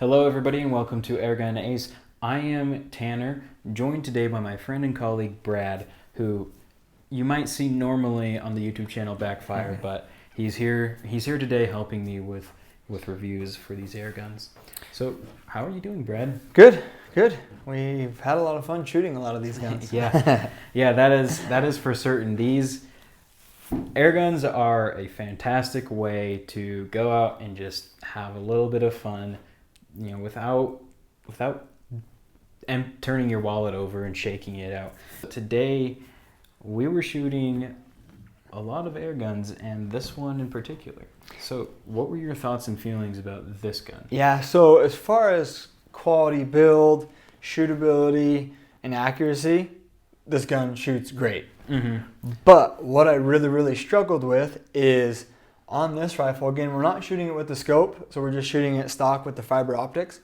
Hello, everybody, and welcome to Airgun Ace. I am Tanner, joined today by my friend and colleague Brad, who you might see normally on the YouTube channel Backfire, but he's here. He's here today, helping me with reviews for these air guns. So, how are you doing, Brad? Good. We've had a lot of fun shooting a lot of these guns. yeah, that is for certain. These air guns are a fantastic way to go out and just have a little bit of fun, without turning your wallet over and shaking it out. Today, we were shooting a lot of air guns, and this one in particular. So, what were your thoughts and feelings about this gun? Yeah, so as far as quality build, shootability, and accuracy, this gun shoots great. But what I really struggled with is on this rifle, again, we're not shooting it with the scope, so we're just shooting it stock with the fiber optics.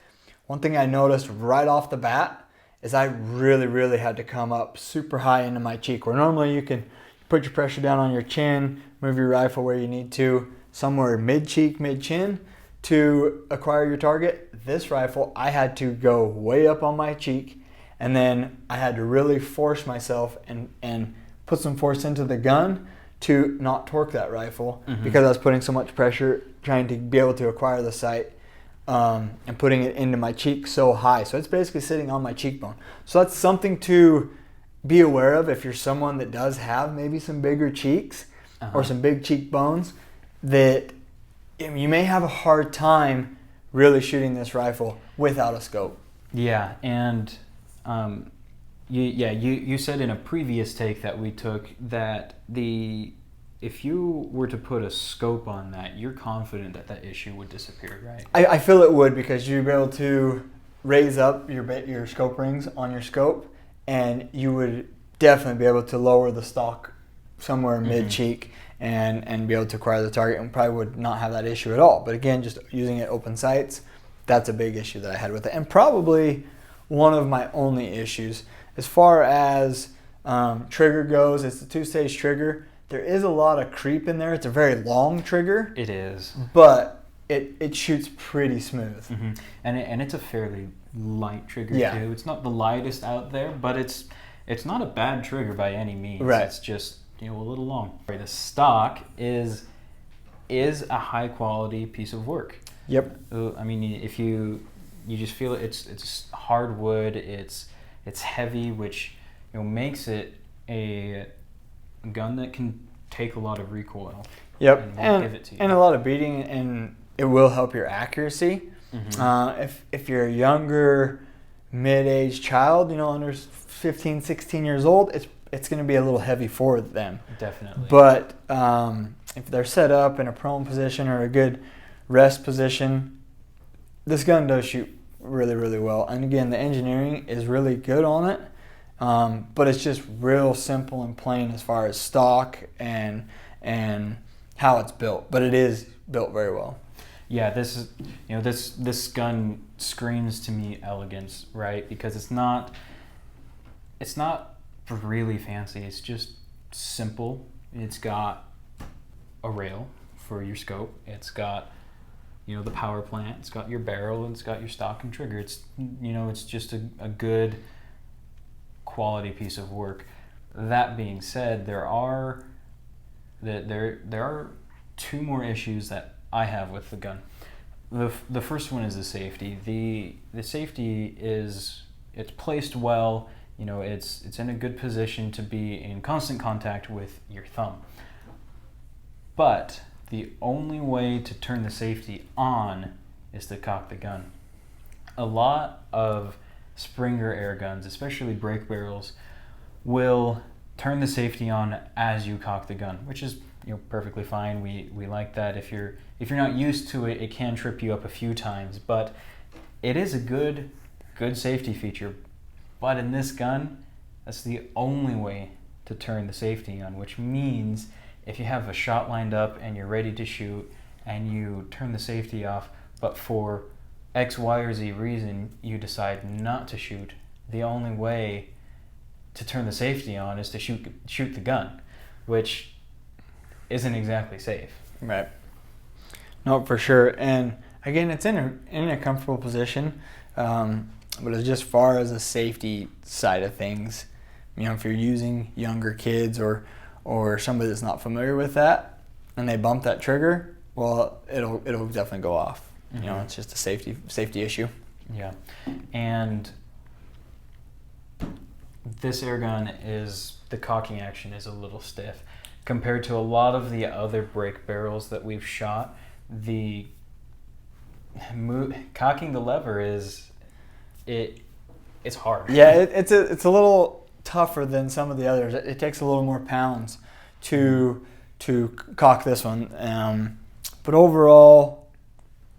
One thing I noticed right off the bat is I really had to come up super high into my cheek, where normally you can put your pressure down on your chin, move your rifle where you need to, somewhere mid-cheek, mid-chin to acquire your target. This rifle, I had to go way up on my cheek, and then I had to really force myself and put some force into the gun to not torque that rifle because I was putting so much pressure trying to be able to acquire the sight and putting it into my cheek so high. So it's basically sitting on my cheekbone. So that's something to be aware of if you're someone that does have maybe some bigger cheeks or some big cheekbones, that you may have a hard time really shooting this rifle without a scope. Yeah, and you said in a previous take that we took that if you were to put a scope on that, you're confident that issue would disappear, right? I feel it would, because you'd be able to raise up your scope rings on your scope, and you would definitely be able to lower the stock somewhere mid-cheek and be able to acquire the target, and probably would not have that issue at all. But again, just using it open sights, that's a big issue that I had with it, and probably one of my only issues. As far as trigger goes, it's a two-stage trigger. There is a lot of creep in there. It's a very long trigger. It is. But it shoots pretty smooth. And it's a fairly light trigger too. It's not the lightest out there, but it's not a bad trigger by any means. Right. It's just a little long. The stock is a high quality piece of work. Yep. I mean, if you just feel it, it's hardwood. It's heavy, which makes it a gun that can take a lot of recoil. Yep, and give it to you. And a lot of beating, and it will help your accuracy. If you're a younger, mid-aged child, under 15, 16 years old, it's going to be a little heavy for them. Definitely. But if they're set up in a prone position or a good rest position, this gun does shoot really well. And again, the engineering is really good on it. But it's just real simple and plain as far as stock and how it's built. But it is built very well. Yeah, this is this gun screams to me elegance, right? Because it's not really fancy. It's just simple. It's got a rail for your scope. It's got the power plant. It's got your barrel, and it's got your stock and trigger. It's it's just a good quality piece of work. That being said, there are two more issues that I have with the gun. The first one is the safety. The safety it's placed well. It's in a good position to be in constant contact with your thumb. But the only way to turn the safety on is to cock the gun. A lot of Springer air guns, especially brake barrels, will turn the safety on as you cock the gun, which is perfectly fine. We like that. If you're not used to it, it can trip you up a few times, but it is a good safety feature. But in this gun, that's the only way to turn the safety on, which means if you have a shot lined up and you're ready to shoot and you turn the safety off, but for X, Y, or Z reason you decide not to shoot, the only way to turn the safety on is to shoot the gun, which isn't exactly safe. Right. No, for sure. And again, it's in a comfortable position, but as just far as the safety side of things, you know, if you're using younger kids or somebody that's not familiar with that, and they bump that trigger, well, it'll definitely go off. You know, it's just a safety issue. Yeah, and this air gun the cocking action is a little stiff compared to a lot of the other break barrels that we've shot. Cocking the lever it's hard. Yeah, it's a little tougher than some of the others. It takes a little more pounds to cock this one, but overall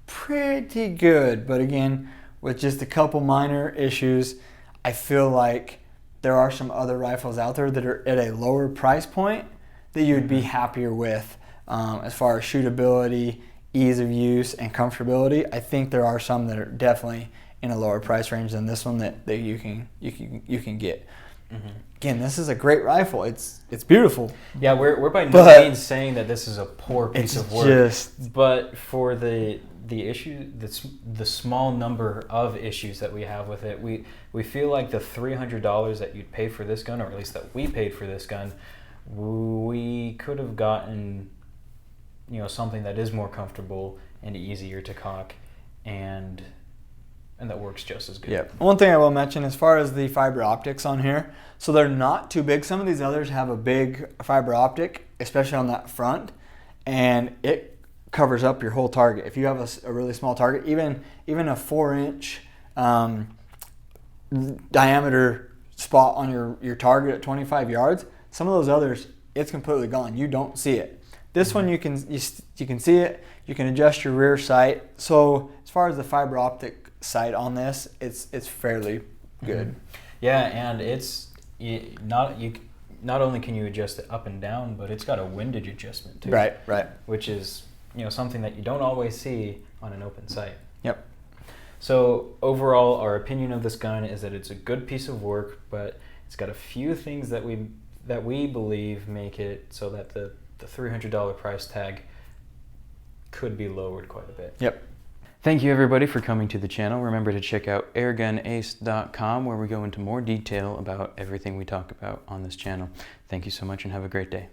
pretty good. But again, with just a couple minor issues, I feel like there are some other rifles out there that are at a lower price point that you'd be happier with, as far as shootability, ease of use, and comfortability. I think there are some that are definitely in a lower price range than this one that you can get. Again, this is a great rifle. It's beautiful. Yeah, we're by no means saying that this is a poor piece of work. But for the issue, the small number of issues that we have with it, we feel like the $300 that you'd pay for this gun, or at least that we paid for this gun, we could have gotten, you know, something that is more comfortable and easier to cock, and that works just as good. Yeah. One thing I will mention as far as the fiber optics on here, so they're not too big. Some of these others have a big fiber optic, especially on that front, and it covers up your whole target. If you have a really small target, even a 4-inch diameter spot on your target at 25 yards, some of those others, it's completely gone. You don't see it. This one you can see it. You can adjust your rear sight. So as far as the fiber optic sight on this, it's fairly good. Yeah, and not only can you adjust it up and down, but it's got a windage adjustment too. Right. Which is, you know, something that you don't always see on an open sight. Yep. So overall, our opinion of this gun is that it's a good piece of work, but it's got a few things that we believe make it so that the $300 price tag could be lowered quite a bit. Yep. Thank you everybody for coming to the channel. Remember to check out airgunace.com, where we go into more detail about everything we talk about on this channel. Thank you so much and have a great day.